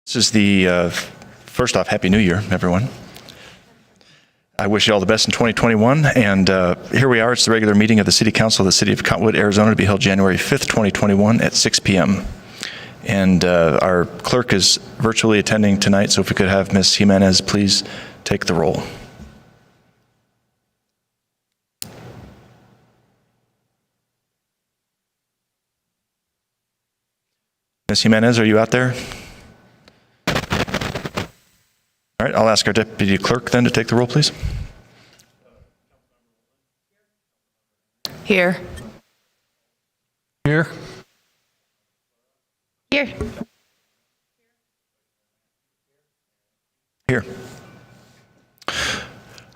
This is the, first off, Happy New Year, everyone. I wish you all the best in 2021, and here we are. It's the regular meeting of the City Council of the City of Cottonwood, Arizona, to be held January 5th, 2021 at 6 p.m. And our clerk is virtually attending tonight, so if we could have Ms. Jimenez please take the roll. Ms. Jimenez, are you out there? All right, I'll ask our deputy clerk then to take the roll, please. Here. Here. Here. Here. All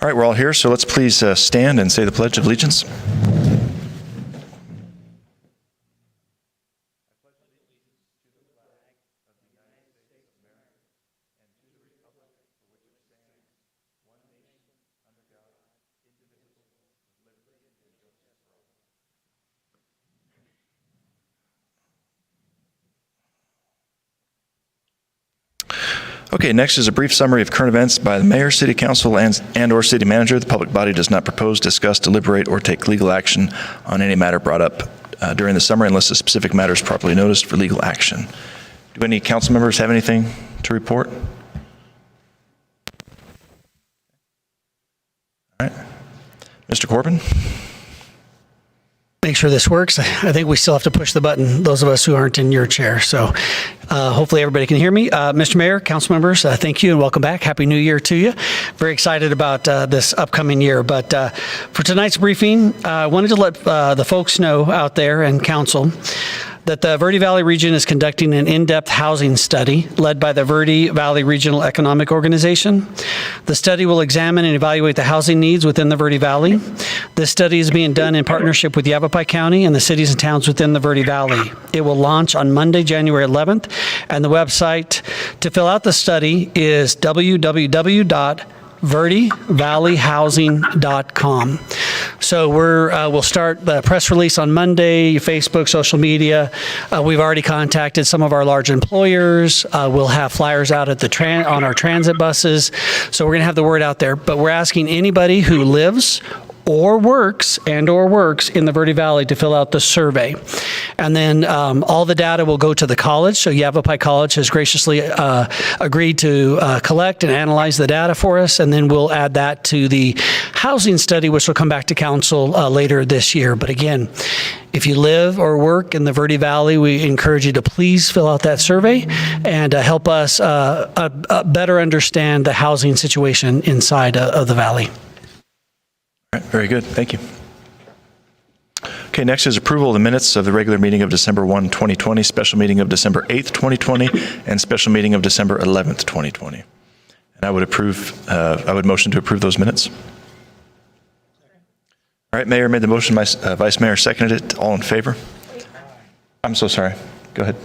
right, we're all here, so let's please stand and say the Pledge of Allegiance. Okay, next is a brief summary of current events by the mayor, city council, and or city manager. The public body does not propose, discuss, deliberate, or take legal action on any matter brought up during the summary unless a specific matter is properly noticed for legal action. Do any council members have anything to report? All right. Mr. Corbin? Make sure this works. I think we still have to push the button, those of us who aren't in your chair. So hopefully everybody can hear me. Mr. Mayor, council members, thank you and welcome back. Happy New Year to you. Very excited about this upcoming year. But for tonight's briefing, I wanted to let the folks know out there and council that the Verde Valley region is conducting an in-depth housing study led by the Verde Valley Regional Economic Organization. The study will examine and evaluate the housing needs within the Verde Valley. This study is being done in partnership with Yavapai County and the cities and towns within the Verde Valley. It will launch on Monday, January 11th, and the website to fill out the study is www.verdevalleyhousing.com. So we'll start the press release on Monday, Facebook, social media. We've already contacted some of our large employers. We'll have flyers out at on our transit buses. So we're going to have the word out there. But we're asking anybody who lives or works in the Verde Valley to fill out the survey. And then all the data will go to the college. So Yavapai College has graciously agreed to collect and analyze the data for us. And then we'll add that to the housing study, which will come back to council later this year. But again, if you live or work in the Verde Valley, we encourage you to please fill out that survey and help us better understand the housing situation inside of the valley. All right, very good. Thank you. Okay, next is approval of the minutes of the regular meeting of December 1, 2020, special meeting of December 8th, 2020, and special meeting of December 11th, 2020. And I would motion to approve those minutes. All right, Mayor made the motion, Vice Mayor seconded it. All in favor? I'm so sorry. Go ahead.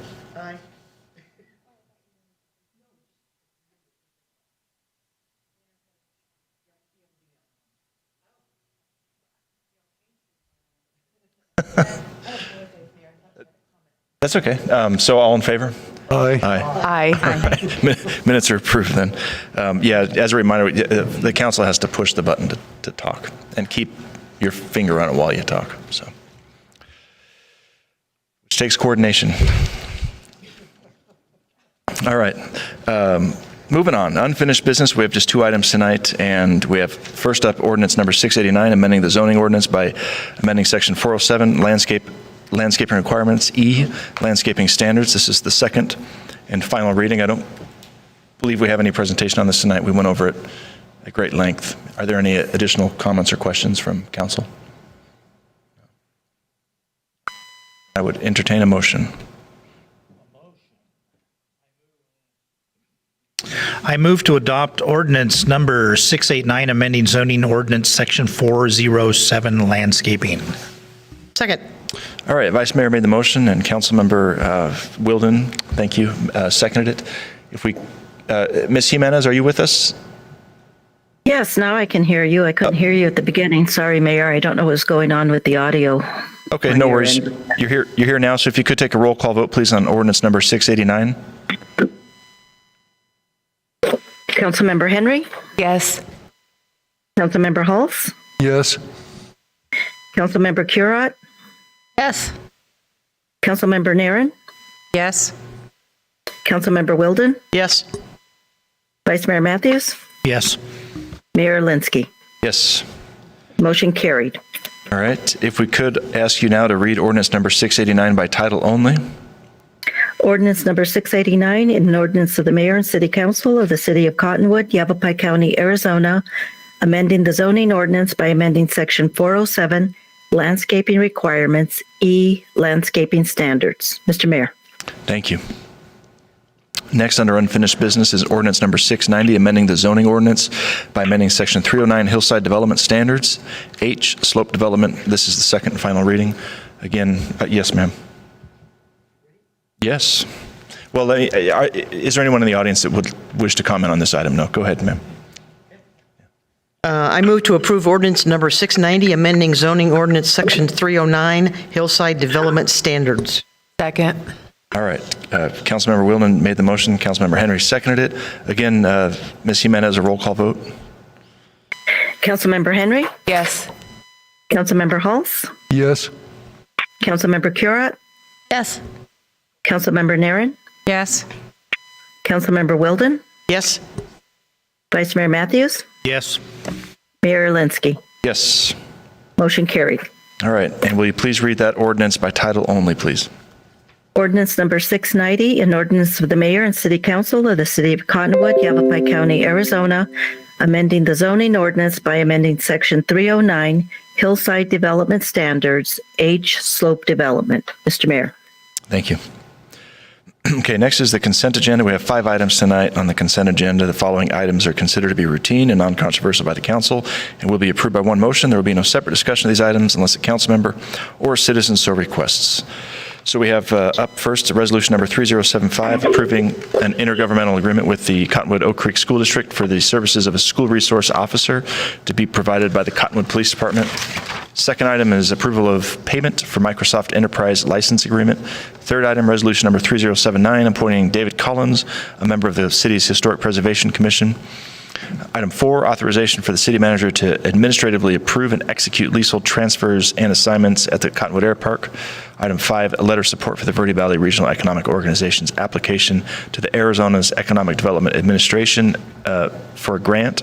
That's okay. So all in favor? Aye. Aye. Aye. Minutes are approved then. Yeah, as a reminder, the council has to push the button to talk and keep your finger on it while you talk. So, which takes coordination. All right. Moving on, unfinished business. We have just two items tonight, and we have first up ordinance number 689, amending the zoning ordinance by amending section 407, landscaping requirements, E, landscaping standards. This is the second and final reading. I don't believe we have any presentation on this tonight. We went over it at great length. Are there any additional comments or questions from council? I would entertain a motion. I move to adopt ordinance number 689, amending zoning ordinance section 407, landscaping. Second. All right, Vice Mayor made the motion, and Councilmember Wilden, thank you, seconded it. If we, Ms. Jimenez, are you with us? Yes, now I can hear you. I couldn't hear you at the beginning. Sorry, Mayor. I don't know what's going on with the audio. Okay, no worries. You're here now, so if you could take a roll call vote, please, on ordinance number 689. Councilmember Henry, Yes. Councilmember Halls, Yes. Councilmember Curot, Yes. Councilmember Naren, Yes. Councilmember Wilden, Yes. Vice Mayor Matthews, Yes. Mayor Linsky. Yes. Motion carried. All right. If we could ask you now to read ordinance number 689 by title only. Ordinance number 689, an ordinance of the mayor and city council of the city of Cottonwood, Yavapai County, Arizona, amending the zoning ordinance by amending section 407, landscaping requirements, E, landscaping standards. Mr. Mayor. Thank you. Next, under unfinished business, is ordinance number 690, amending the zoning ordinance by amending section 309, hillside development standards, H, slope development. This is the second and final reading. Again, yes, ma'am. Yes. Well, is there anyone in the audience that would wish to comment on this item? No. Go ahead, ma'am. I move to approve ordinance number 690, amending zoning ordinance section 309, hillside development standards. Second. All right. Councilmember Wilden made the motion. Councilmember Henry seconded it. Again, Ms. Jimenez, a roll call vote. Councilmember Henry, Yes. Councilmember Halls, Yes. Councilmember Curot, Yes. Councilmember Naren, Yes. Councilmember Wilden, Yes. Vice Mayor Matthews, Yes. Mayor Linsky. Yes. Motion carried. All right. And will you please read that ordinance by title only, please? Ordinance number 690, an ordinance of the mayor and city council of the city of Cottonwood, Yavapai County, Arizona, amending the zoning ordinance by amending section 309, hillside development standards, H, slope development. Mr. Mayor. Thank you. Okay, next is the consent agenda. We have 5 items tonight on the consent agenda. The following items are considered to be routine and non-controversial by the council and will be approved by one motion. There will be no separate discussion of these items unless a council member or a citizen so requests. So we have up first resolution number 3075, approving an intergovernmental agreement with the Cottonwood Oak Creek School District for the services of a school resource officer to be provided by the Cottonwood Police Department. Second item is approval of payment for Microsoft Enterprise License Agreement. Third item, resolution number 3079, appointing David Collins, a member of the city's Historic Preservation Commission. Item 4, authorization for the city manager to administratively approve and execute leasehold transfers and assignments at the Cottonwood Air Park. Item 5, a letter of support for the Verde Valley Regional Economic Organization's application to the Arizona's Economic Development Administration for a grant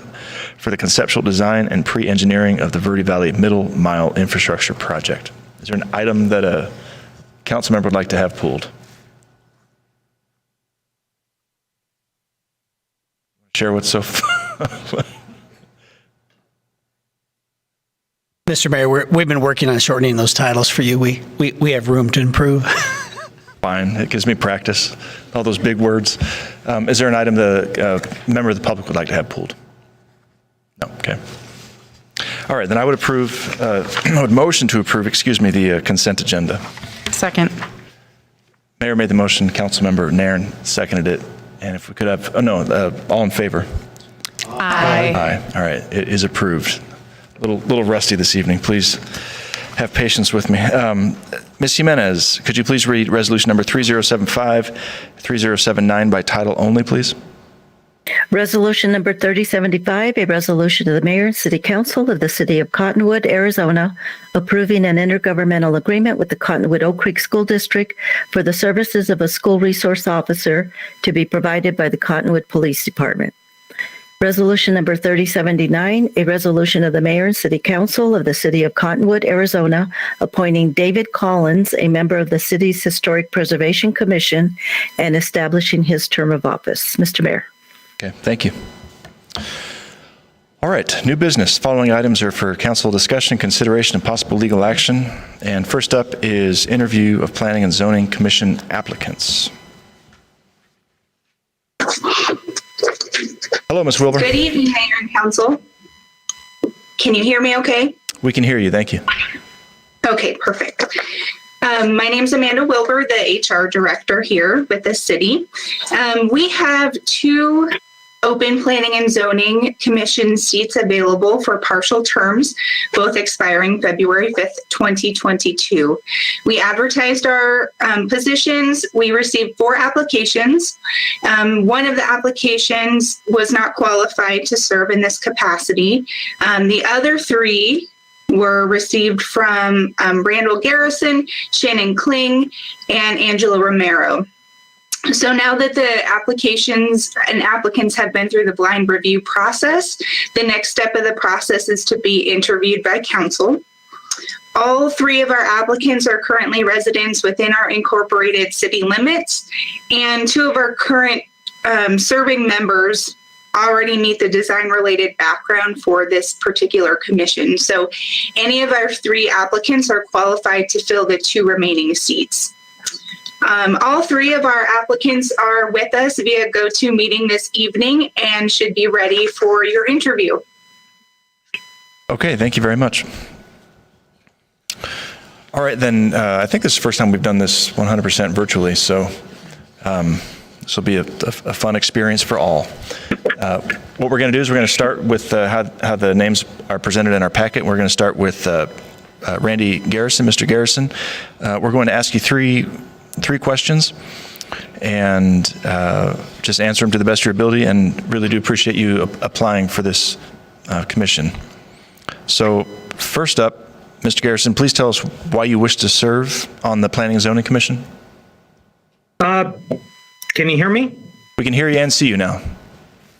for the conceptual design and pre-engineering of the Verde Valley Middle Mile Infrastructure Project. Is there an item that a council member would like to have pulled? Share what's so Mr. Mayor, we've been working on shortening those titles for you. We have room to improve. fine. It gives me practice, all those big words. Is there an item the member of the public would like to have pulled? No, okay. All right, then I would approve, I would motion to approve, the consent agenda. Second. Mayor made the motion, Councilmember Nairn seconded it. And if we could have, all in favor? Aye. Aye. All right, it is approved. A little rusty this evening. Please have patience with me. Ms. Jimenez, could you please read resolution number 3075, 3079 by title only, please? Resolution number 3075, a resolution of the mayor and city council of the city of Cottonwood, Arizona, approving an intergovernmental agreement with the Cottonwood Oak Creek School District for the services of a school resource officer to be provided by the Cottonwood Police Department. Resolution number 3079, a resolution of the mayor and city council of the city of Cottonwood, Arizona, appointing David Collins, a member of the city's Historic Preservation Commission, and establishing his term of office. Mr. Mayor. Okay, thank you. All right, new business. Following items are for council discussion, consideration, and possible legal action. And first up is interview of Planning and Zoning Commission applicants. Hello, Ms. Wilbur. Good evening, Mayor and Council. Can you hear me okay? We can hear you, thank you. Okay, perfect. My name is Amanda Wilbur, the HR director here with the city. We have two open planning and zoning commission seats available for partial terms, both expiring February 5th, 2022. We advertised our positions. We received 4 applications. One of the applications was not qualified to serve in this capacity. The other 3 were received from Randall Garrison, Shannon Kling, and Angela Romero. So now that the applications and applicants have been through the blind review process, the next step of the process is to be interviewed by council. All 3 of our applicants are currently residents within our incorporated city limits, and 2 of our current serving members already meet the design-related background for this particular commission. So any of our 3 applicants are qualified to fill the 2 remaining seats. All 3 of our applicants are with us via GoToMeeting this evening and should be ready for your interview. Okay, thank you very much. All right, then I think this is the first time we've done this 100% virtually, so this will be a fun experience for all. What we're going to do is we're going to start with how the names are presented in our packet. We're going to start with Randy Garrison, Mr. Garrison. We're going to ask you three questions, and just answer them to the best of your ability, and really do appreciate you applying for this commission. So first up, Mr. Garrison, please tell us why you wish to serve on the Planning and Zoning Commission. Can you hear me? We can hear you and see you now.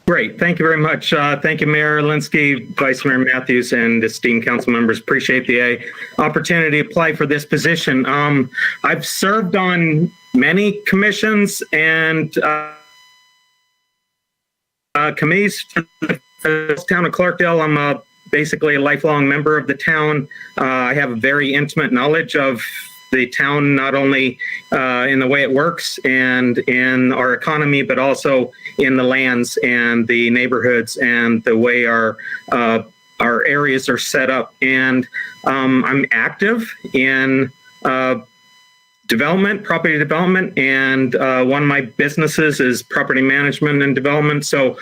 Great. Thank you very much. Thank you, Mayor Linsky, Vice Mayor Matthews, and esteemed council members. Appreciate the opportunity to apply for this position. I've served on many commissions and committees for the town of Clarkdale. I'm basically a lifelong member of the town. I have a very intimate knowledge of the town, not only in the way it works and in our economy, but also in the lands and the neighborhoods and the way our areas are set up. And I'm active in development, property development, and one of my businesses is property management and development. So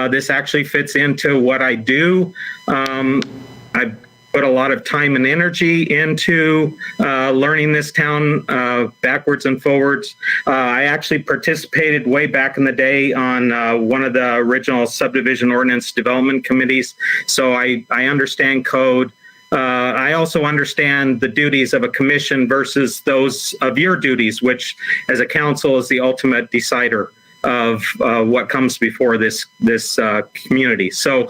this actually fits into what I do. I've put a lot of time and energy into learning this town backwards and forwards. I actually participated way back in the day on one of the original subdivision ordinance development committees. So I understand code. I also understand the duties of a commission versus those of your duties, which as a council is the ultimate decider of what comes before this community. So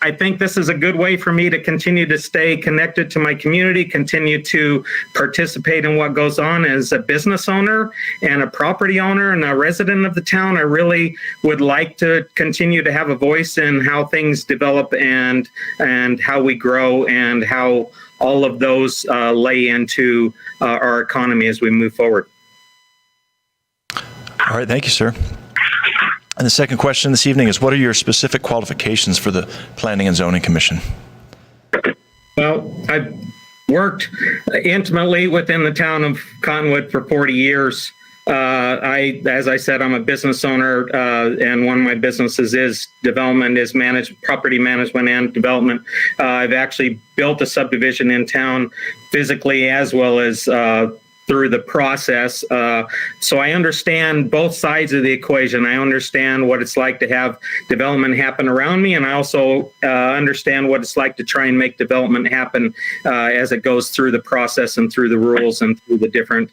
I think this is a good way for me to continue to stay connected to my community, continue to participate in what goes on as a business owner and a property owner and a resident of the town. I really would like to continue to have a voice in how things develop and how we grow and how all of those lay into our economy as we move forward. All right, thank you, sir. And the second question this evening is, what are your specific qualifications for the Planning and Zoning Commission? Well, I've worked intimately within the town of Cottonwood for 40 years. As I said, I'm a business owner, and one of my businesses is property management and development. I've actually built a subdivision in town physically as well as through the process. So I understand both sides of the equation. I understand what it's like to have development happen around me, and I also understand what it's like to try and make development happen as it goes through the process and through the rules and through the different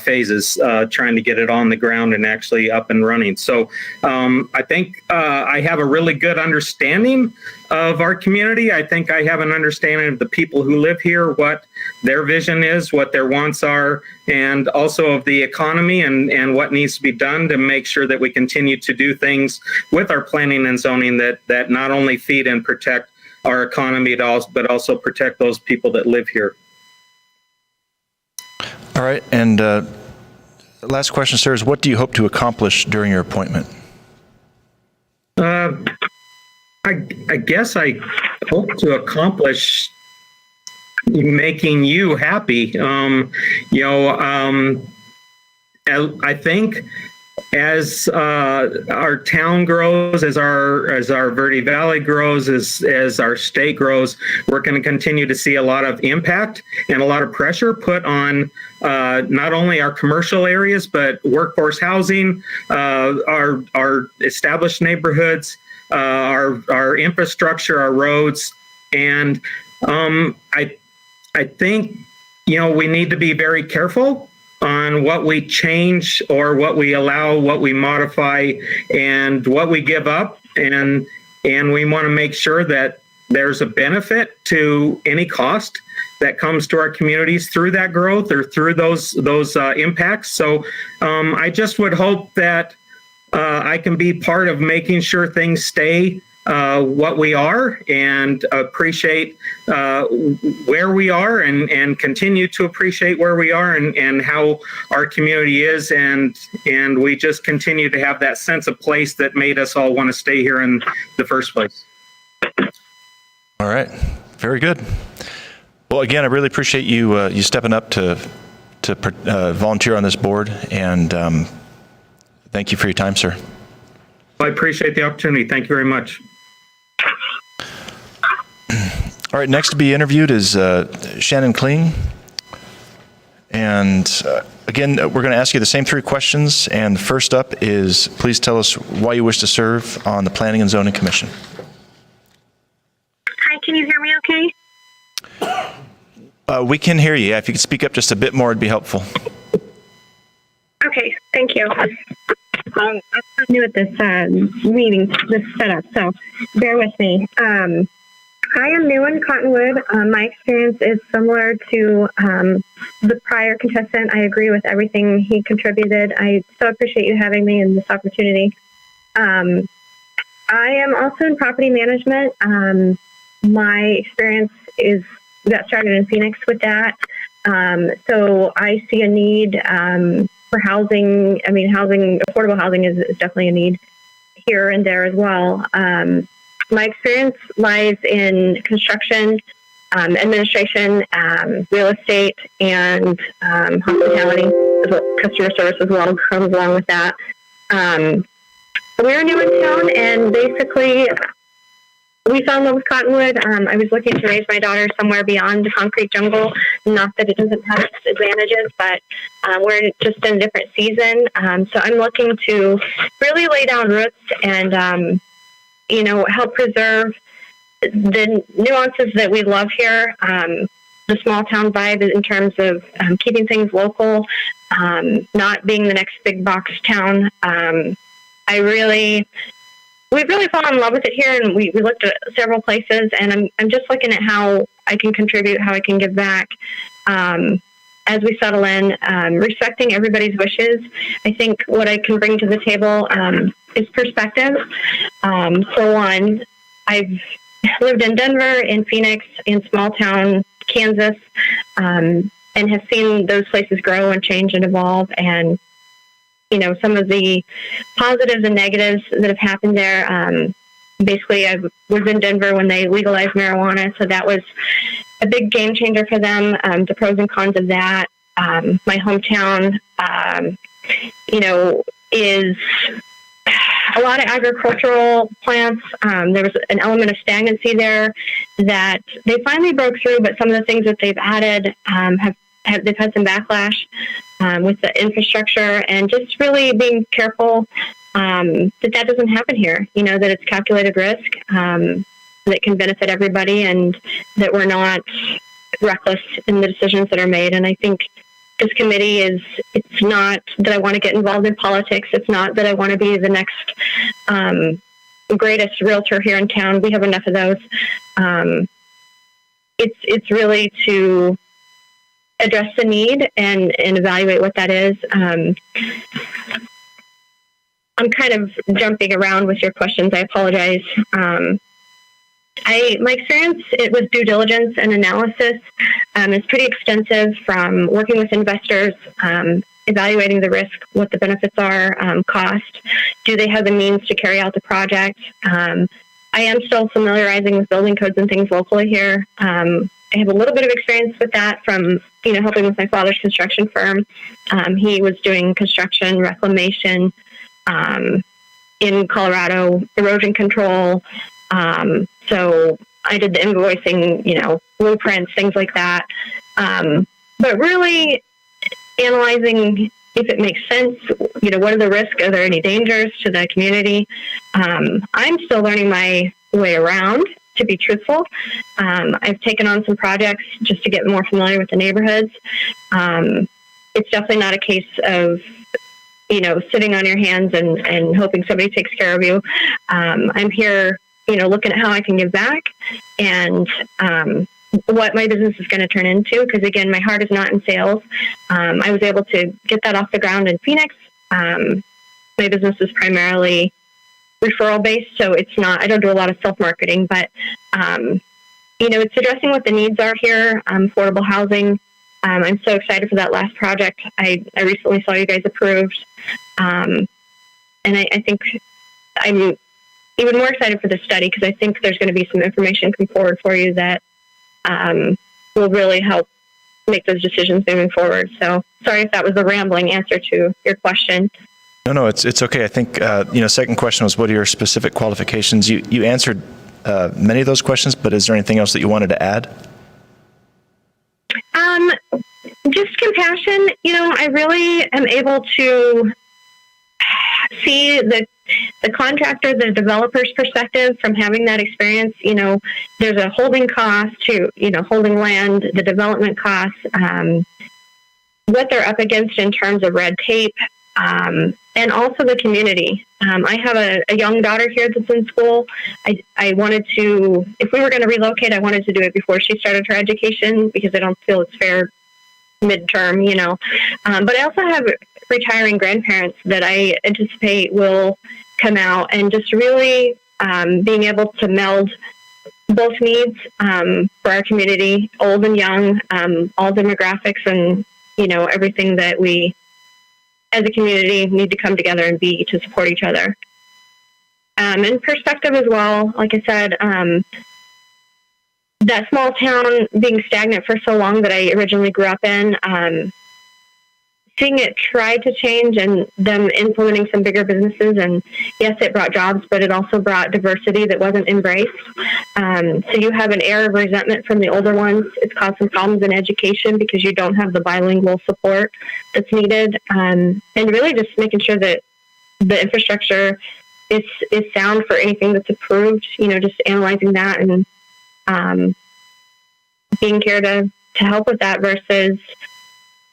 phases, trying to get it on the ground and actually up and running. So I think I have a really good understanding of our community. I think I have an understanding of the people who live here, what their vision is, what their wants are, and also of the economy and what needs to be done to make sure that we continue to do things with our planning and zoning that not only feed and protect our economy, but also protect those people that live here. All right, and last question, sir, is what do you hope to accomplish during your appointment? I guess I hope to accomplish making you happy. I think as our town grows, as our Verde Valley grows, as our state grows, we're going to continue to see a lot of impact and a lot of pressure put on not only our commercial areas, but workforce housing, our established neighborhoods, our infrastructure, our roads. And I think, we need to be very careful on what we change or what we allow, what we modify, and what we give up. And we want to make sure that there's a benefit to any cost that comes to our communities through that growth or through those impacts. So I just would hope that I can be part of making sure things stay what we are, and appreciate where we are, and continue to appreciate where we are, and how our community is, and we just continue to have that sense of place that made us all want to stay here in the first place. All right. Very good. Well, again, I really appreciate you stepping up to volunteer on this board, and thank you for your time, sir. I appreciate the opportunity. Thank you very much. All right, next to be interviewed is Shannon Kling. And again, we're going to ask you the same 3 questions. And first up is, please tell us why you wish to serve on the Planning and Zoning Commission. Hi, can you hear me okay? We can hear you. Yeah, if you could speak up just a bit more, it'd be helpful. Okay, thank you. I'm new at this meeting, this setup, so bear with me. I am new in Cottonwood. My experience is similar to the prior contestant. I agree with everything he contributed. I so appreciate you having me in this opportunity. I am also in property management. My experience got started in Phoenix with that. So I see a need for housing. I mean, affordable housing is definitely a need here and there as well. My experience lies in construction, administration, real estate, and hospitality, as well, customer service as well comes along with that. We're new in town, and basically we fell in love with Cottonwood. I was looking to raise my daughter somewhere beyond the concrete jungle. Not that it doesn't have its advantages, but we're just in a different season. So I'm looking to really lay down roots and help preserve the nuances that we love here, the small town vibe in terms of keeping things local, not being the next big box town. We've really fallen in love with it here, and we looked at several places, and I'm just looking at how I can contribute, how I can give back as we settle in, respecting everybody's wishes. I think what I can bring to the table is perspective. For one, I've lived in Denver, in Phoenix, in small town Kansas, and have seen those places grow and change and evolve. And, some of the positives and negatives that have happened there. Basically, I was in Denver when they legalized marijuana, so that was a big game changer for them. The pros and cons of that. My hometown, is a lot of agricultural plants. There was an element of stagnancy there that they finally broke through, but some of the things that they've added they've had some backlash with the infrastructure, and just really being careful that doesn't happen here. That it's calculated risk that can benefit everybody, and that we're not reckless in the decisions that are made. And I think this committee it's not that I want to get involved in politics. It's not that I want to be the next greatest realtor here in town. We have enough of those. It's really to address the need and evaluate what that is. I'm kind of jumping around with your questions. I apologize. My experience with due diligence and analysis is pretty extensive, from working with investors, evaluating the risk, what the benefits are, cost, do they have the means to carry out the project. I am still familiarizing with building codes and things locally here. I have a little bit of experience with that from, helping with my father's construction firm. He was doing construction, reclamation, in Colorado, erosion control. So I did the invoicing, blueprints, things like that. But really analyzing if it makes sense, what are the risks? Are there any dangers to the community? I'm still learning my way around, to be truthful. I've taken on some projects just to get more familiar with the neighborhoods. It's definitely not a case of, sitting on your hands and hoping somebody takes care of you. I'm here, looking at how I can give back and what my business is going to turn into. Because again, my heart is not in sales. I was able to get that off the ground in Phoenix. My business is primarily referral based, so I don't do a lot of self-marketing, but it's addressing what the needs are here. Affordable housing. I'm so excited for that last project. I recently saw you guys approved. And I think I'm even more excited for the study because I think there's going to be some information come forward for you that will really help make those decisions moving forward. So sorry if that was a rambling answer to your question. No, it's okay. I think, second question was, what are your specific qualifications? You answered many of those questions, but is there anything else that you wanted to add? Just compassion. I really am able to see the contractor, the developer's perspective from having that experience. There's a holding cost to, holding land, the development costs, what they're up against in terms of red tape, and also the community. I have a young daughter here that's in school. I wanted to, if we were going to relocate, I wanted to do it before she started her education because I don't feel it's fair midterm, but I also have retiring grandparents that I anticipate will come out, and just really being able to meld both needs for our community, old and young, all demographics, and everything that we as a community need to come together and be to support each other. And perspective as well, like I said, that small town being stagnant for so long that I originally grew up in, seeing it try to change and them implementing some bigger businesses. And yes, it brought jobs, but it also brought diversity that wasn't embraced. So you have an air of resentment from the older ones. It's caused some problems in education because you don't have the bilingual support that's needed. And really just making sure that the infrastructure is sound for anything that's approved, just analyzing that and being here to help with that versus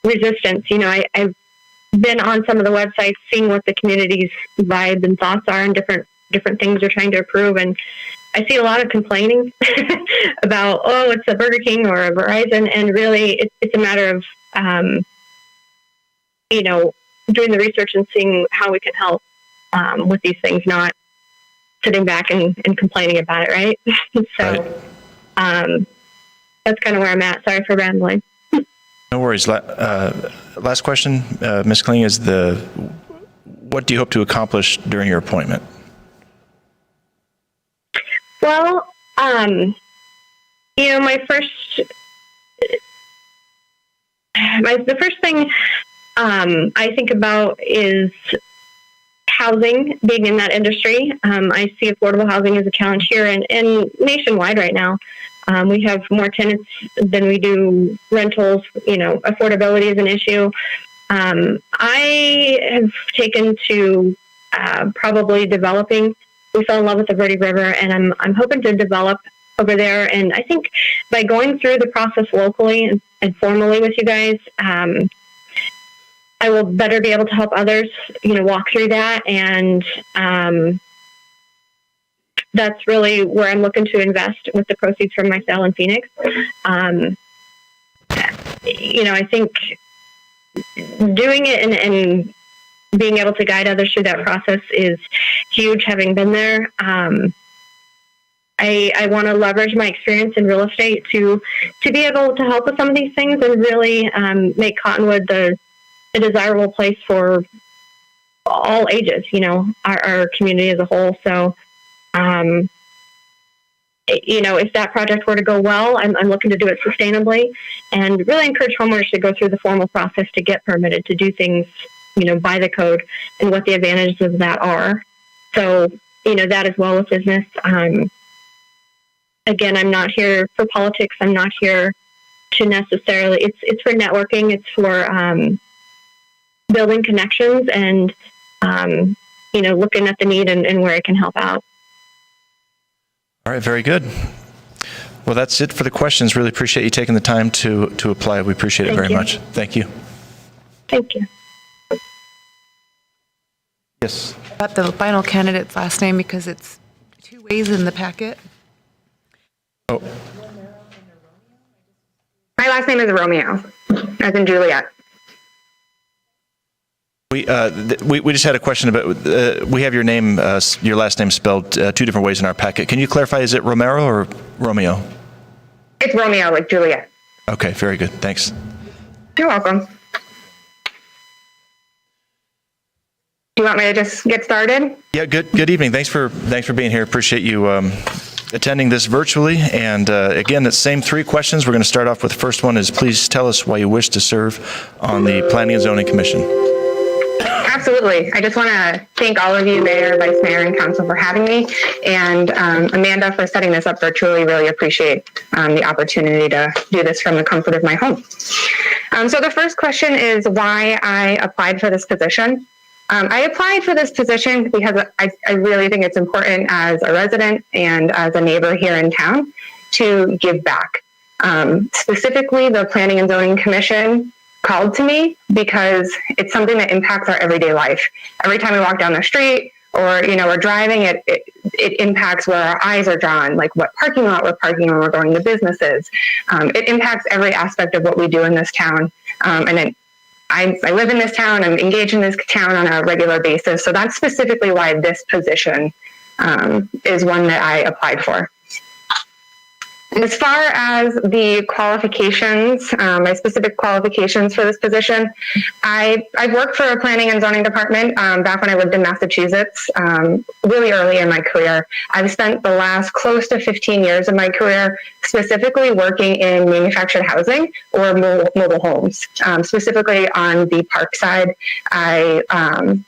resistance. I've been on some of the websites seeing what the community's vibe and thoughts are and different things they're trying to approve, and I see a lot of complaining about, it's a Burger King or a Verizon, and really it's a matter of doing the research and seeing how we can help with these things, not sitting back and complaining about it, right? So that's kind of where I'm at. Sorry for rambling. No worries. Last question, Ms. Kling, is what do you hope to accomplish during your appointment? Well, the first thing I think about is housing, being in that industry. I see affordable housing as a challenge here and nationwide right now. We have more tenants than we do rentals. Affordability is an issue. I have taken to probably developing. We fell in love with the Verde River, and I'm hoping to develop over there. And I think by going through the process locally and formally with you guys, I will better be able to help others, walk through that. And that's really where I'm looking to invest with the proceeds from my sale in Phoenix. I think doing it and being able to guide others through that process is huge, having been there. I want to leverage my experience in real estate to be able to help with some of these things and really make Cottonwood the desirable place for all ages, our community as a whole. So, if that project were to go well, I'm looking to do it sustainably and really encourage homeowners to go through the formal process to get permitted to do things by the code and what the advantages of that are. So, that as well as business. Again, I'm not here for politics. I'm not here to necessarily, it's for networking. It's for building connections and, looking at the need and where it can help out. All right, very good. Well, that's it for the questions. Really appreciate you taking the time to apply. We appreciate it very much. Thank you. Thank you. Yes. About the final candidate's last name because it's 2 ways in the packet. Oh, My last name is Romeo, as in Juliet. we just had a question about, we have your name, your last name spelled 2 different ways in our packet. Can you clarify, is it Romero or Romeo? It's Romeo, like Juliet. Okay, very good. Thanks. You're welcome. Do you want me to just get started? Yeah, good evening. Thanks for being here. Appreciate you attending this virtually. And again, the same 3 questions. We're going to start off with the first one is, please tell us why you wish to serve on the Planning and Zoning Commission. Absolutely. I just want to thank all of you, Mayor, Vice Mayor, and Council for having me, and Amanda for setting this up virtually. Really appreciate the opportunity to do this from the comfort of my home. So the first question is why I applied for this position. I applied for this position because I really think it's important as a resident and as a neighbor here in town to give back. Specifically, the Planning and Zoning Commission called to me because it's something that impacts our everyday life. Every time we walk down the street or, we're driving, it impacts where our eyes are drawn, like what parking lot we're parking when we're going to businesses. It impacts every aspect of what we do in this town. I live in this town, I'm engaged in this town on a regular basis. So that's specifically why this position is one that I applied for. As far as the qualifications, my specific qualifications for this position, I've worked for a planning and zoning department back when I lived in Massachusetts, really early in my career. I've spent the last close to 15 years of my career specifically working in manufactured housing or mobile homes, specifically on the park side. I'm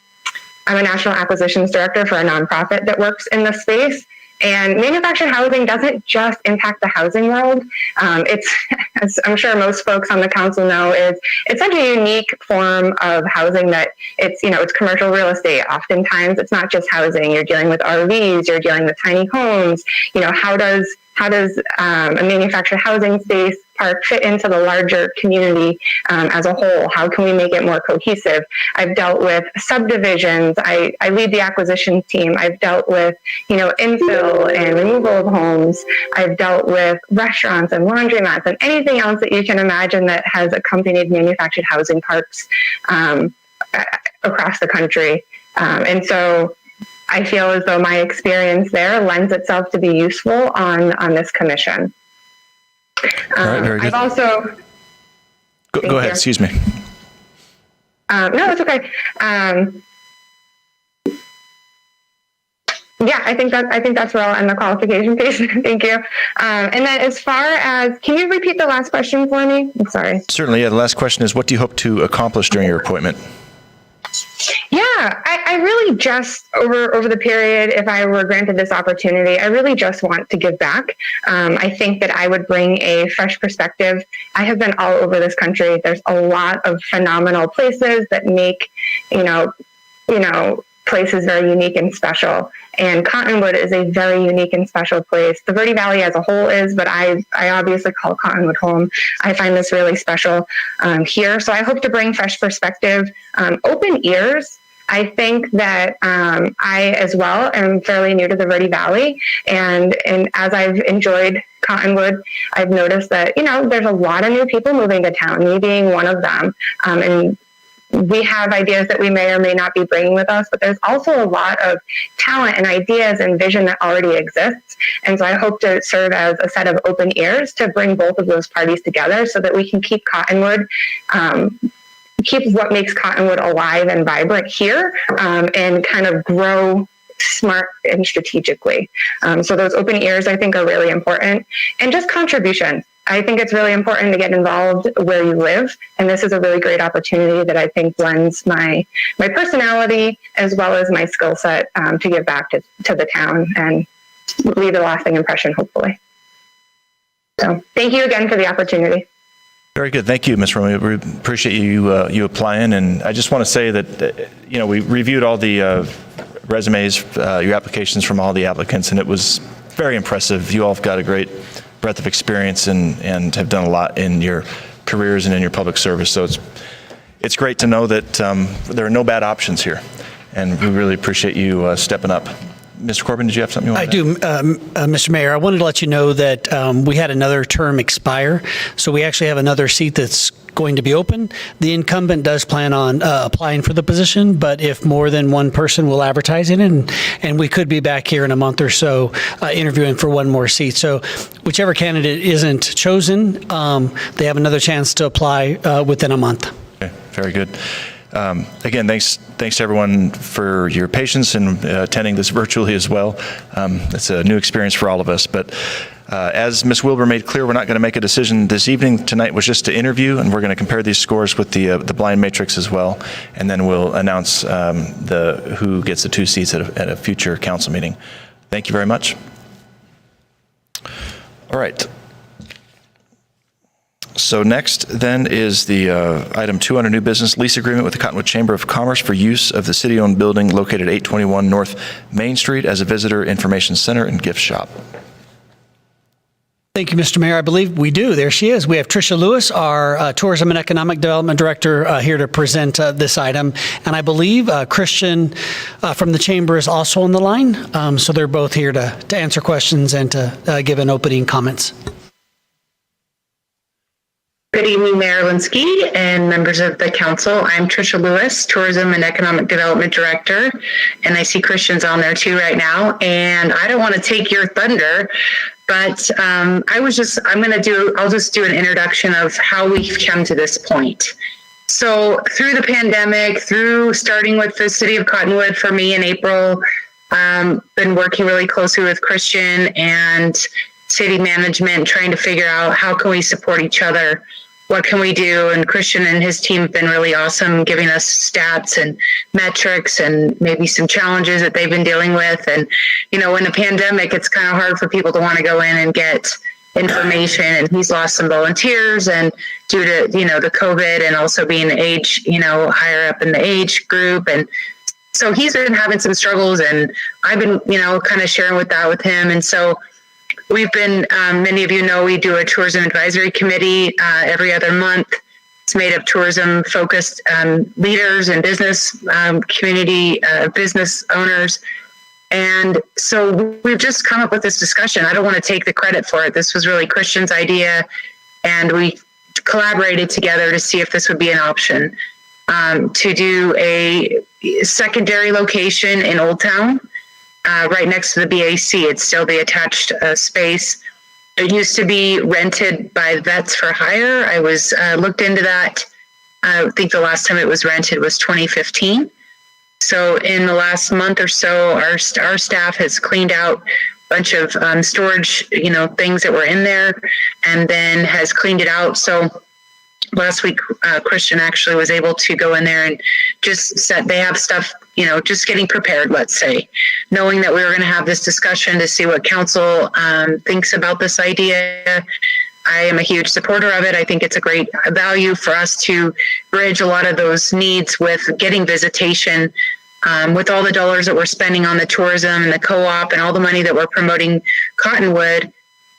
a national acquisitions director for a nonprofit that works in the space. And manufactured housing doesn't just impact the housing world. It's, as I'm sure most folks on the council know, it's such a unique form of housing that it's commercial real estate. Oftentimes, it's not just housing. You're dealing with RVs. You're dealing with tiny homes. How does a manufactured housing space park fit into the larger community as a whole? How can we make it more cohesive? I've dealt with subdivisions. I lead the acquisitions team. I've dealt with, infill and removal of homes. I've dealt with restaurants and laundromats and anything else that you can imagine that has accompanied manufactured housing parks across the country. And so I feel as though my experience there lends itself to be useful on this commission. All right, very good. I've also... Go ahead, excuse me. No, it's okay. Yeah, I think that's where I'll end the qualification piece. Thank you. And then as far as, can you repeat the last question for me? I'm sorry. Certainly, yeah. The last question is, what do you hope to accomplish during your appointment? Yeah, I really just, over the period, if I were granted this opportunity, I really just want to give back. I think that I would bring a fresh perspective. I have been all over this country. There's a lot of phenomenal places that make, places very unique and special. And Cottonwood is a very unique and special place. The Verde Valley as a whole is, but I obviously call Cottonwood home. I find this really special here. So I hope to bring fresh perspective, open ears. I think that I, as well, am fairly new to the Verde Valley. And as I've enjoyed Cottonwood, I've noticed that, there's a lot of new people moving to town, me being one of them. And we have ideas that we may or may not be bringing with us, but there's also a lot of talent and ideas and vision that already exists. And so I hope to serve as a set of open ears to bring both of those parties together so that we can keep Cottonwood, keep what makes Cottonwood alive and vibrant here, and kind of grow smart and strategically. So those open ears, I think, are really important. And just contribution. I think it's really important to get involved where you live. And this is a really great opportunity that I think blends my personality as well as my skill set to give back to the town and leave a lasting impression, hopefully. So thank you again for the opportunity. Very good. Thank you, Ms. Romeo. We appreciate you applying. And I just want to say that, we reviewed all the resumes, your applications from all the applicants, and it was very impressive. You all have got a great breadth of experience and have done a lot in your careers and in your public service. So it's great to know that there are no bad options here. And we really appreciate you stepping up. Mr. Corbin, did you have something you wanted to add? I do, Mr. Mayor. I wanted to let you know that we had another term expire, so we actually have another seat that's going to be open. The incumbent does plan on applying for the position, but if more than one person will advertise it, and we could be back here in a month or so interviewing for one more seat. So whichever candidate isn't chosen, they have another chance to apply within a month. Okay, very good. Again, thanks to everyone for your patience and attending this virtually as well. It's a new experience for all of us, but as Ms. Wilbur made clear, we're not going to make a decision this evening. Tonight was just to interview, and we're going to compare these scores with the blind matrix as well, and then we'll announce who gets the 2 seats at a future council meeting. Thank you very much. All right. So next then is the item 2 under new business, lease agreement with the Cottonwood Chamber of Commerce for use of the city-owned building located at 821 North Main Street as a visitor information center and gift shop. Thank you, Mr. Mayor. I believe we do. There she is. We have Tricia Lewis, our Tourism and Economic Development Director, here to present this item. And I believe Christian from the Chamber is also on the line. So they're both here to answer questions and to give an opening comments. Good evening, Mayor Linsky and members of the council. I'm Tricia Lewis, Tourism and Economic Development Director, and I see Christian's on there too right now. And I don't want to take your thunder, but I'll just do an introduction of how we've come to this point. So through the pandemic, through starting with the city of Cottonwood for me in April, been working really closely with Christian and city management, trying to figure out how can we support each other, what can we do, and Christian and his team have been really awesome, giving us stats and metrics and maybe some challenges that they've been dealing with. And in a pandemic, it's kind of hard for people to want to go in and get information, and he's lost some volunteers and due to the COVID and also being age higher up in the age group, and so he's been having some struggles, and I've been kind of sharing with him. And so we've been, many of you know, we do a tourism advisory committee every other month. It's made of tourism-focused leaders and business community, business owners. And so we've just come up with this discussion. I don't want to take the credit for it. This was really Christian's idea, and we collaborated together to see if this would be an option to do a secondary location in Old Town. Right next to the BAC. It's still the attached space. It used to be rented by Vets for Hire. I was looked into that. I think the last time it was rented was 2015. So in the last month or so, our staff has cleaned out a bunch of storage, things that were in there, and then has cleaned it out. So last week, Christian actually was able to go in there and just they have stuff, just getting prepared, let's say, knowing that we were going to have this discussion to see what council thinks about this idea. I am a huge supporter of it. I think it's a great value for us to bridge a lot of those needs with getting visitation, with all the dollars that we're spending on the tourism and the co-op and all the money that we're promoting Cottonwood.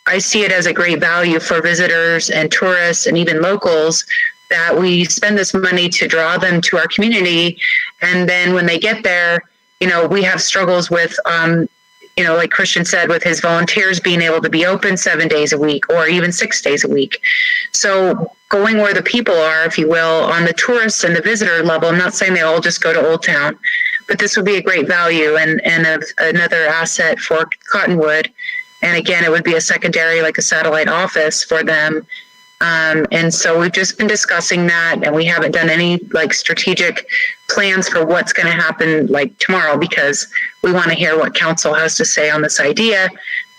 I see it as a great value for visitors and tourists and even locals that we spend this money to draw them to our community. And then when they get there, we have struggles with, like Christian said, with his volunteers being able to be open 7 days a week or even 6 days a week. So going where the people are, if you will, on the tourist and the visitor level, I'm not saying they all just go to Old Town, but this would be a great value and another asset for Cottonwood. And again, it would be a secondary, like a satellite office for them. And so we've just been discussing that, and we haven't done any strategic plans for what's going to happen tomorrow, because we want to hear what council has to say on this idea.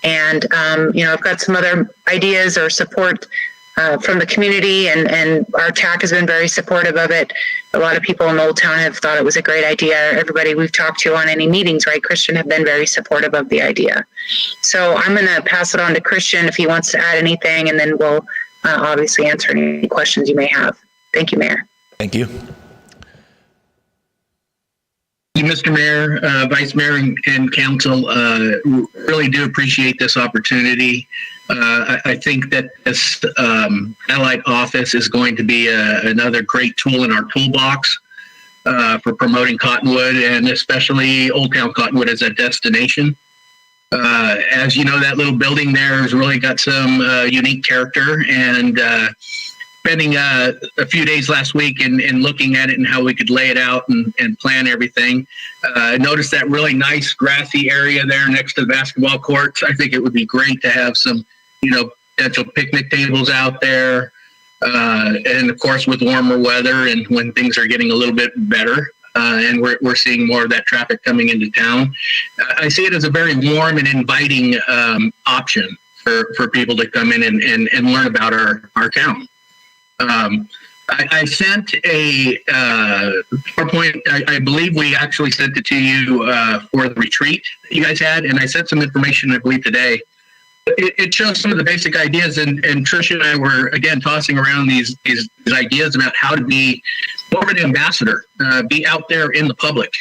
And, I've got some other ideas or support from the community, and our TAC has been very supportive of it. A lot of people in Old Town have thought it was a great idea. Everybody we've talked to on any meetings, right, Christian, have been very supportive of the idea. So I'm going to pass it on to Christian if he wants to add anything, and then we'll obviously answer any questions you may have. Thank you, Mayor. Thank you. Mr. Mayor, Vice Mayor, and Council, really do appreciate this opportunity. I think that this satellite office is going to be another great tool in our toolbox for promoting Cottonwood, and especially Old Town Cottonwood as a destination. As you know, that little building there has really got some unique character, and spending a few days last week in looking at it and how we could lay it out and plan everything. I noticed that really nice grassy area there next to the basketball courts. I think it would be great to have some, potential picnic tables out there. And of course, with warmer weather and when things are getting a little bit better, and we're seeing more of that traffic coming into town, I see it as a very warm and inviting option for people to come in and learn about our town. I sent a PowerPoint. I believe we actually sent it to you for the retreat that you guys had, and I sent some information, I believe, today. It shows some of the basic ideas, and Tricia and I were, again, tossing around these ideas about how to be more of an ambassador, be out there in the public,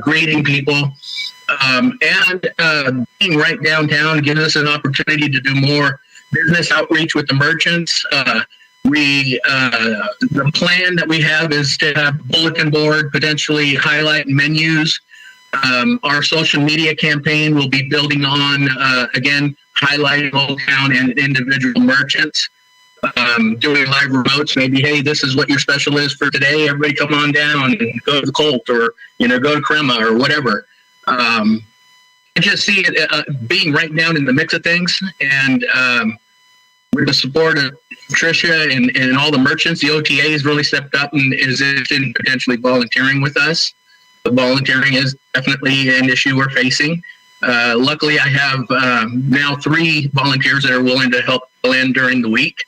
greeting people, and being right downtown gives us an opportunity to do more business outreach with the merchants. The plan that we have is to have bulletin board, potentially highlight menus. Our social media campaign will be building on, again, highlighting Old Town and individual merchants, doing live remotes, maybe, hey, this is what your special is for today. Everybody come on down and go to the Colt, or, go to Crema or whatever. I just see it being right down in the mix of things, and with the support of Tricia and all the merchants, the OTA has really stepped up and is interested in potentially volunteering with us. The volunteering is definitely an issue we're facing. Luckily, I have now 3 volunteers that are willing to help fill in during the week.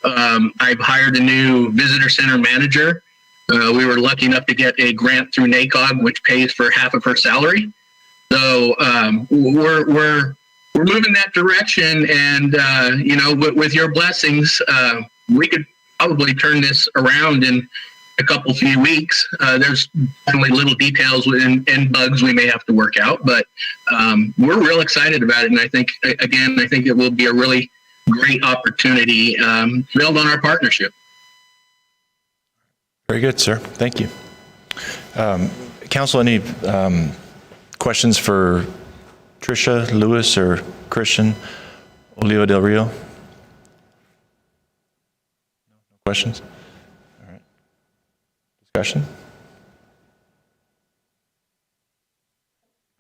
I've hired a new visitor center manager. We were lucky enough to get a grant through NACOG, which pays for half of her salary. So we're moving that direction, and with your blessings, we could probably turn this around in a few weeks. There's definitely little details and bugs we may have to work out, but we're real excited about it, and I think it will be a really great opportunity to build on our partnership. Very good, sir. Thank you. Council, any questions for Tricia, Lewis, or Christian Oliva Del Rio? No questions? All right. Discussion?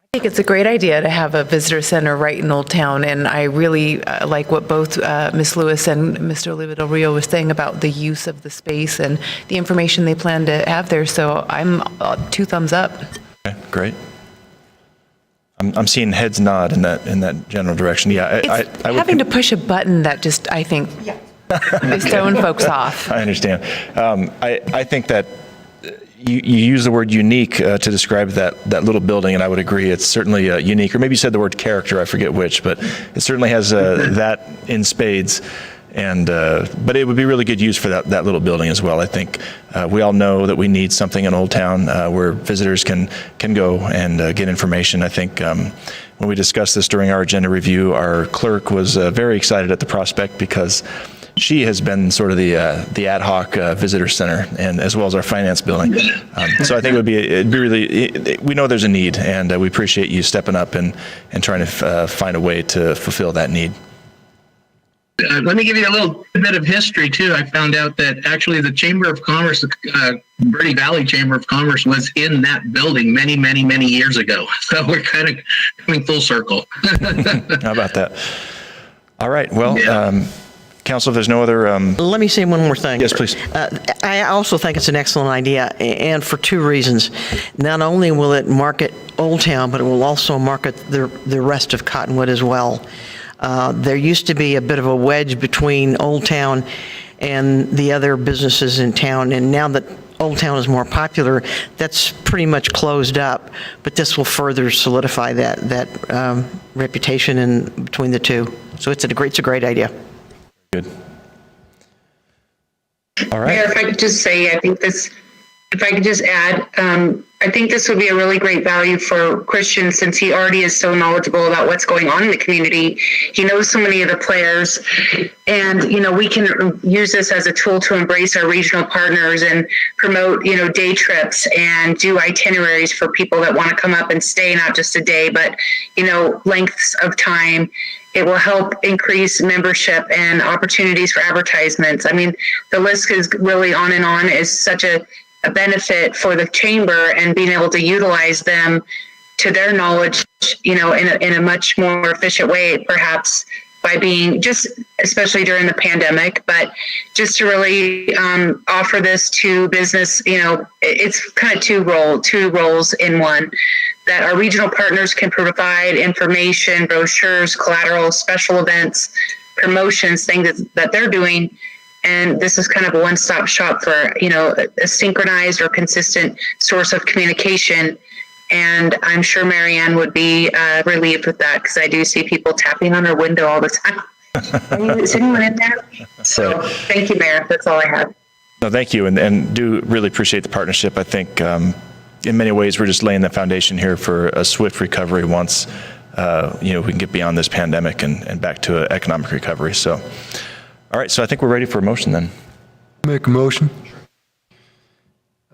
I think it's a great idea to have a visitor center right in Old Town, and I really like what both Ms. Lewis and Mr. Oliva Del Rio was saying about the use of the space and the information they plan to have there, so I'm 2 thumbs up. Okay, great. I'm seeing heads nod in that general direction. Yeah, I would having to push a button that just, I think, is throwing folks off. I understand. I think that you use the word unique to describe that little building, and I would agree. It's certainly unique. Or maybe you said the word character. I forget which, but it certainly has that in spades. And but it would be really good use for that little building as well. I think we all know that we need something in Old Town where visitors can go and get information. I think when we discussed this during our agenda review, our clerk was very excited at the prospect because she has been sort of the ad hoc visitor center, and as well as our finance building. So I think it'd be really, we know there's a need, and we appreciate you stepping up and trying to find a way to fulfill that need. Let me give you a little bit of history, too. I found out that actually the Chamber of Commerce, the Verde Valley Chamber of Commerce, was in that building many, many, many years ago. So we're kind of coming full circle. How about that? All right. Well, Council, if there's no other, Let me say one more thing. yes, please. I also think it's an excellent idea, and for two reasons. Not only will it market Old Town, but it will also market the rest of Cottonwood as well. There used to be a bit of a wedge between Old Town and the other businesses in town, and now that Old Town is more popular, that's pretty much closed up, but this will further solidify that reputation in between the two. So it's a great idea. Good. All right. Mayor, if I could just say, if I could just add, I think this would be a really great value for Christian since he already is so knowledgeable about what's going on in the community. He knows so many of the players, and, we can use this as a tool to embrace our regional partners and promote, day trips and do itineraries for people that want to come up and stay, not just a day, but, lengths of time. It will help increase membership and opportunities for advertisements. I mean, the list is really on and on. Is such a benefit for the chamber and being able to utilize them to their knowledge, in a much more efficient way, perhaps by being just, especially during the pandemic, but just to really offer this to business, it's kind of two roles in one. That our regional partners can provide information, brochures, collateral, special events, promotions, things that they're doing. And this is kind of a one-stop shop for, a synchronized or consistent source of communication. And I'm sure Marianne would be relieved with that because I do see people tapping on her window all the time. Is anyone in there? So thank you, Mayor. That's all I have. No, thank you, and do really appreciate the partnership. I think in many ways we're just laying the foundation here for a swift recovery once we can get beyond this pandemic and back to economic recovery. So, all right, so I think we're ready for a motion then. Make a motion.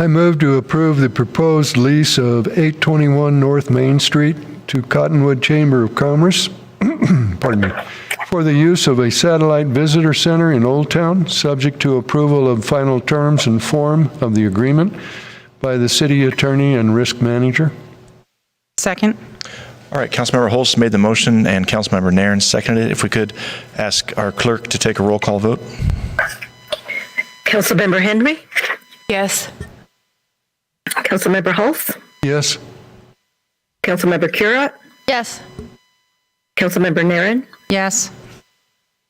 I move to approve the proposed lease of 821 North Main Street to Cottonwood Chamber of Commerce, pardon me, for the use of a satellite visitor center in Old Town, subject to approval of final terms and form of the agreement by the city attorney and risk manager. Second. All right, Councilmember Holst made the motion and Councilmember Nairn seconded it. If we could ask our clerk to take a roll call vote. Councilmember Henry? Yes. Councilmember Hulse? Yes. Councilmember Currat? Yes. Councilmember Nairn? Yes.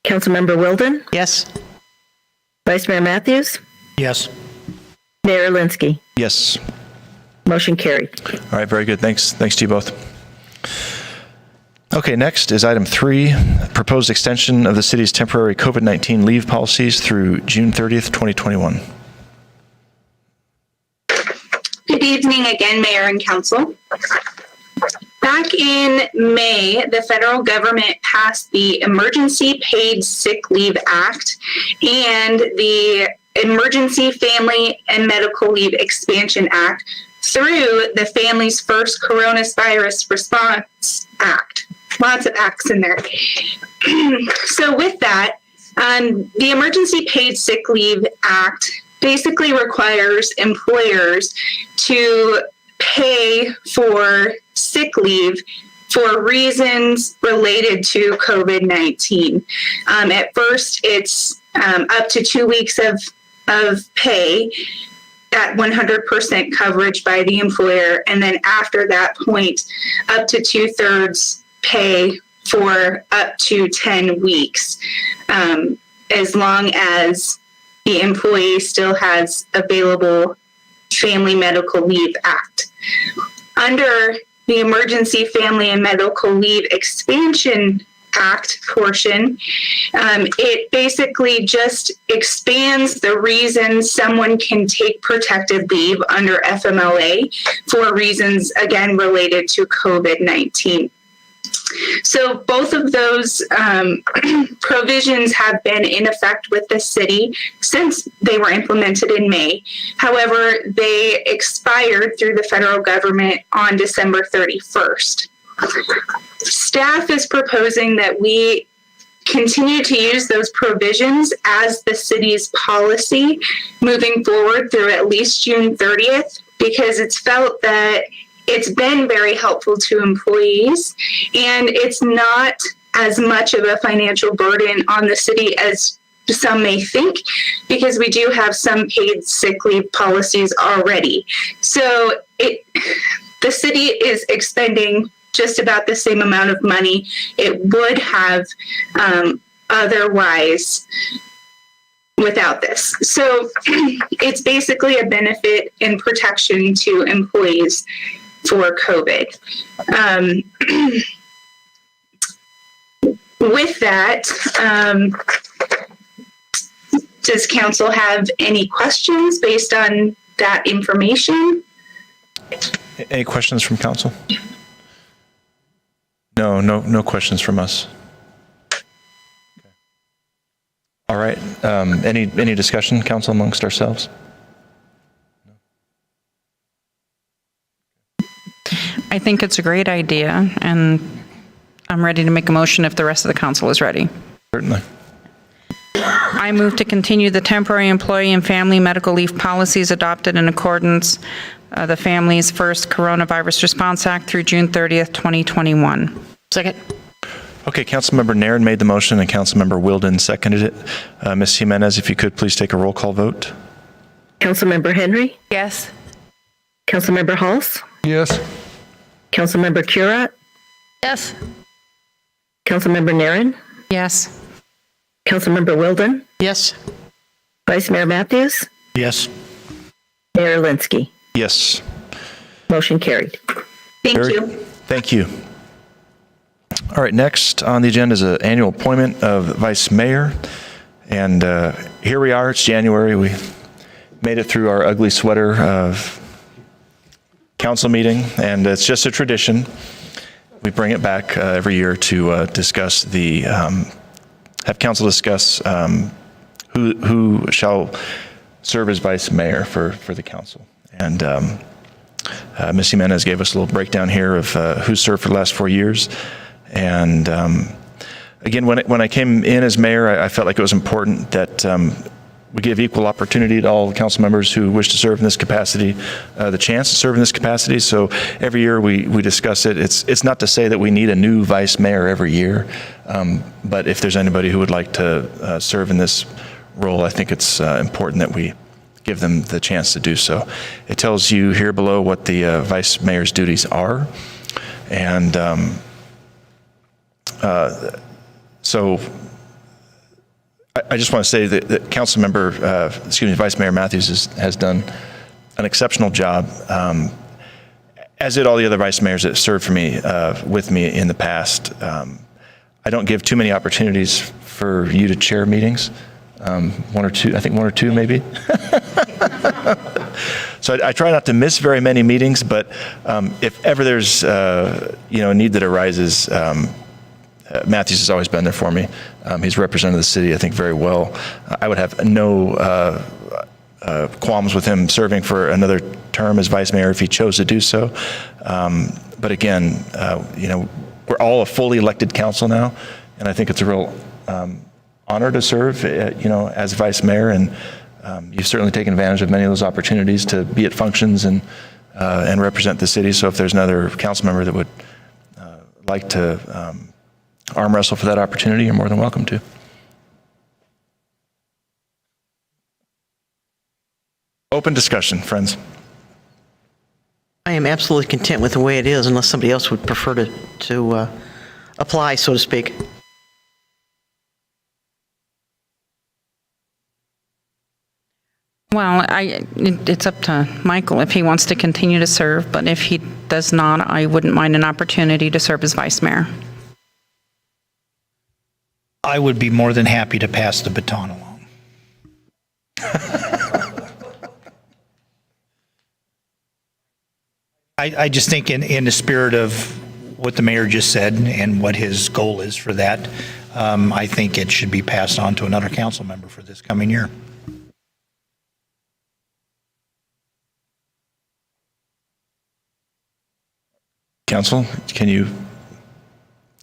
Councilmember Wilden? Yes. Vice Mayor Matthews? Yes. Mayor Linsky? Yes. Motion carried. All right, very good. Thanks to you both. Okay, next is item 3, proposed extension of the city's temporary COVID-19 leave policies through June 30th, 2021. Good evening again, Mayor and Council. Back in May, the federal government passed the Emergency Paid Sick Leave Act and the Emergency Family and Medical Leave Expansion Act through the Families First Coronavirus Response Act. Lots of acts in there. So with that, the Emergency Paid Sick Leave Act basically requires employers to pay for sick leave for reasons related to COVID-19. At first, it's up to 2 weeks of pay at 100% coverage by the employer. And then after that point, up to 2/3 pay for up to 10 weeks, as long as the employee still has available Family Medical Leave Act. Under the Emergency Family and Medical Leave Expansion Act portion, it basically just expands the reasons someone can take protected leave under FMLA for reasons, again, related to COVID-19. So both of those provisions have been in effect with the city since they were implemented in May. However, they expired through the federal government on December 31st. Staff is proposing that we continue to use those provisions as the city's policy moving forward through at least June 30th, because it's felt that it's been very helpful to employees, and it's not as much of a financial burden on the city as some may think, because we do have some paid sick leave policies already. So the city is expending just about the same amount of money it would have otherwise without this. So it's basically a benefit and protection to employees for COVID. With that, does council have any questions based on that information? Any questions from council? No questions from us. All right. Any discussion, council, amongst ourselves? I think it's a great idea, and I'm ready to make a motion if the rest of the council is ready. Certainly. I move to continue the temporary employee and family medical leave policies adopted in accordance the Families First Coronavirus Response Act through June 30th, 2021. Second. Okay, Councilmember Nairn made the motion and Councilmember Wilden seconded it. Ms. Jimenez, if you could please take a roll call vote. Councilmember Henry, Yes. Councilmember Halls, Yes. Councilmember Curat, Yes. Councilmember Naren, Yes. Councilmember Wilden, Yes. Vice Mayor Matthews, Yes. Mayor Linsky. Yes. Motion carried. Thank Very- you. Thank you. All right, next on the agenda is an annual appointment of vice mayor. And here we are, it's January. We made it through our ugly sweater of council meeting, and it's just a tradition. We bring it back every year to discuss have council discuss who shall serve as vice mayor for the council. And Ms. Jimenez gave us a little breakdown here of who served for the last 4 years. And again, when I came in as mayor, I felt like it was important that we give equal opportunity to all council members who wish to serve in this capacity, the chance to serve in this capacity. So every year we discuss it. It's not to say that we need a new vice mayor every year, but if there's anybody who would like to serve in this role, I think it's important that we give them the chance to do so. It tells you here below what the vice mayor's duties are. And so I just want to say that Vice Mayor Matthews has done an exceptional job, as did all the other vice mayors that served for me, with me in the past. I don't give too many opportunities for you to chair meetings. One or two maybe. So I try not to miss very many meetings, but if ever there's a need that arises, Matthews has always been there for me. He's represented the city, I think, very well. I would have no qualms with him serving for another term as vice mayor if he chose to do so. But again, we're all a fully elected council now, and I think it's a real honor to serve, as vice mayor. And you've certainly taken advantage of many of those opportunities to be at functions and represent the city. So if there's another council member that would like to arm wrestle for that opportunity, you're more than welcome to. Open discussion, friends. I am absolutely content with the way it is, unless somebody else would prefer to apply, so to speak. Well, it's up to Michael if he wants to continue to serve, but if he does not, I wouldn't mind an opportunity to serve as vice mayor. I would be more than happy to pass the baton along. I just think in the spirit of what the mayor just said and what his goal is for that, I think it should be passed on to another council member for this coming year. Council, can you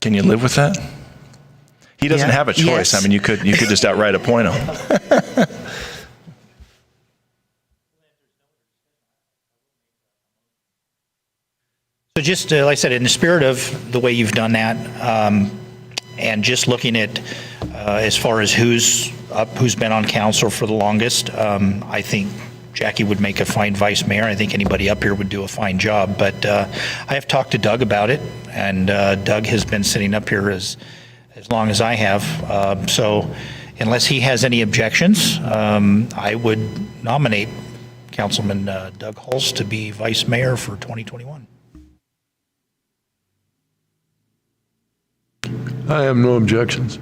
live with that? He doesn't have a choice. Yes. I mean, you could just outright appoint him. So just like I said, in the spirit of the way you've done that, and just looking at as far as who's who's been on council for the longest. I think Jackie would make a fine vice mayor. I think anybody up here would do a fine job. But I have talked to Doug about it, and Doug has been sitting up here as long as I have. So unless he has any objections, I would nominate Councilman Doug Hulse to be vice mayor for 2021. I have no objections.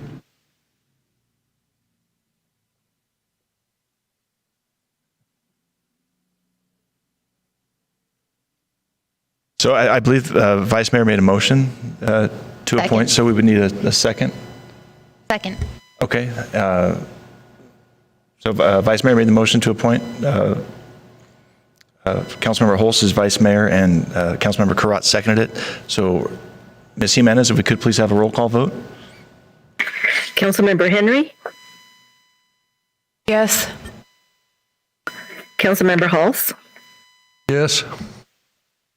So I believe Vice Mayor made a motion to appoint, so we would need a second. Second. Okay. So Vice Mayor made the motion to appoint. Councilmember Hulse is Vice Mayor, and Councilmember Karat seconded it. So Ms. Jimenez, if we could please have a roll call vote. Councilmember Henry, Yes. Councilmember Hulse, Yes.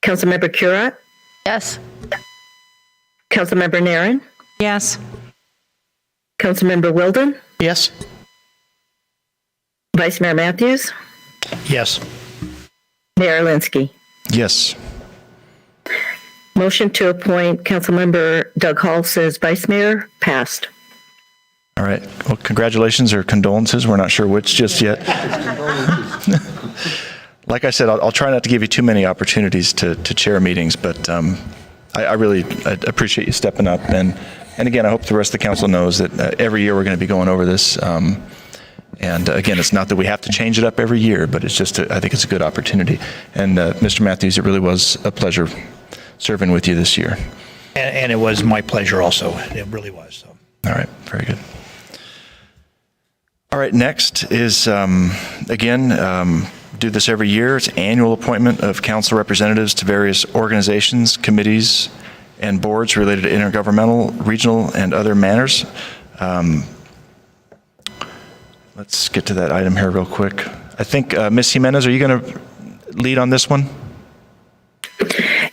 Councilmember Currat, Yes. Councilmember Naren, Yes. Councilmember Wilden, Yes? Vice Mayor Matthews, Yes. Mayor Linsky. Yes. Motion to appoint Councilmember Doug Hulse as vice mayor passed. All right. Well, congratulations or condolences. We're not sure which just yet. Like I said, I'll try not to give you too many opportunities to chair meetings, but I really appreciate you stepping up. And again, I hope the rest of the council knows that every year we're going to be going over this. And again, it's not that we have to change it up every year, but it's just, I think it's a good opportunity. And Mr. Matthews, it really was a pleasure serving with you this year. And it was my pleasure also. It really was. So. All right. Very good. All right. Next is, again, do this every year. It's annual appointment of council representatives to various organizations, committees, and boards related to intergovernmental, regional, and other matters. Let's get to that item here real quick. I think, Ms. Jimenez, are you going to lead on this one?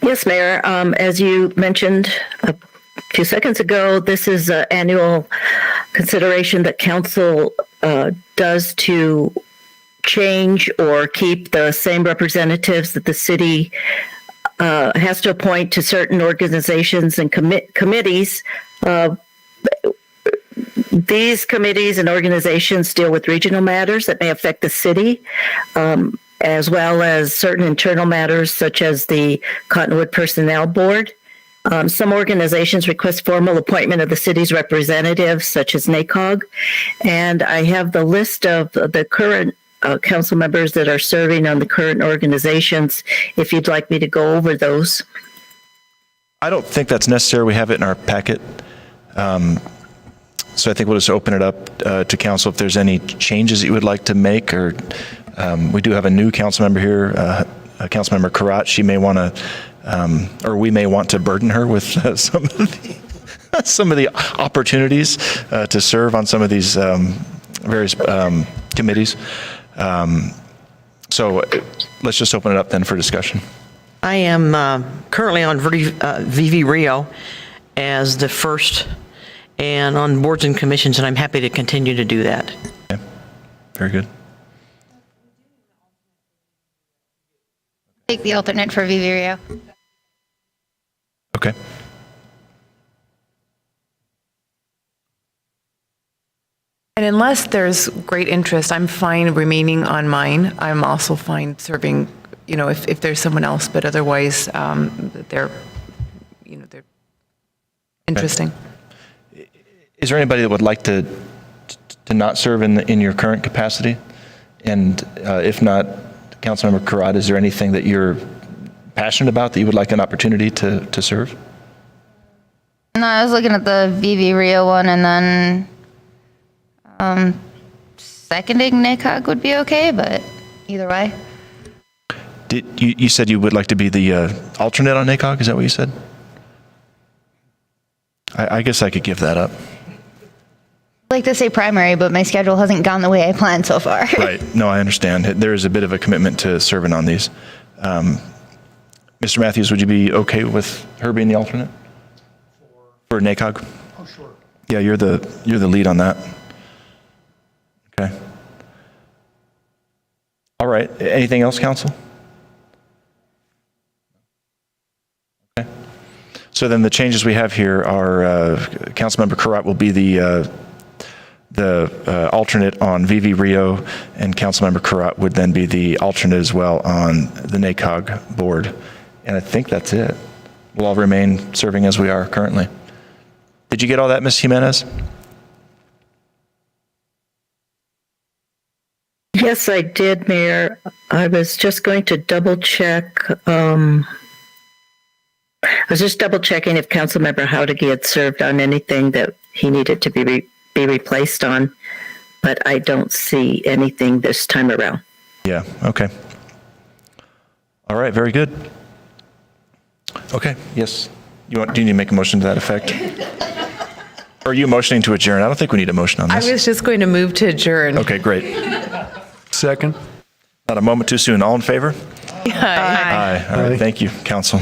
Yes, Mayor. As you mentioned a few seconds ago, this is an annual consideration that council does to change or keep the same representatives that the city has to appoint to certain organizations and committees. These committees and organizations deal with regional matters that may affect the city, as well as certain internal matters such as the Cottonwood Personnel Board. Some organizations request formal appointment of the city's representatives, such as NACOG. And I have the list of the current council members that are serving on the current organizations, if you'd like me to go over those. I don't think that's necessary. We have it in our packet. So I think we'll just open it up to council if there's any changes that you would like to make, or we do have a new council member here, Councilmember Karat. She may want to, or we may want to burden her with some of the opportunities to serve on some of these various committees. So let's just open it up then for discussion. I am currently on VV Rio as the first, and on boards and commissions, and I'm happy to continue to do that. Okay. Very good. Take the alternate for Vivirio. Okay. And unless there's great interest, I'm fine remaining on mine. I'm also fine serving, if there's someone else, but otherwise, they're interesting. Okay. Is there anybody that would like to not serve in your current capacity? And if not, Councilmember Karat, is there anything that you're passionate about that you would like an opportunity to serve? No, I was looking at the VV Rio one, and then seconding NACOG would be okay, but either way. You said you would like to be the alternate on NACOG? Is that what you said? I guess I could give that up. I'd like to say primary, but my schedule hasn't gone the way I planned so far. Right. No, I understand. There is a bit of a commitment to serving on these. Mr. Matthews, would you be okay with her being the alternate for NACOG? Oh, sure. Yeah, you're the lead on that. Anything else, council? Okay. So then the changes we have here are Councilmember Carrat will be the alternate on VV Rio, and Councilmember Carrat would then be the alternate as well on the NACOG board. And I think that's it. We'll all remain serving as we are currently. Did you get all that, Ms. Jimenez? Yes, I did, Mayor. I was just going to double check. I was just double checking if Councilmember Howdigy had served on anything that he needed to be replaced on, but I don't see anything this time around. Yeah, okay. All right, very good. Okay, yes. Do you need to make a motion to that effect? Or are you motioning to adjourn? I don't think we need a motion on I this. was just going to move to adjourn. Okay, great. Second. Not a moment too soon. All in favor? Aye. Aye. All right, thank you, council.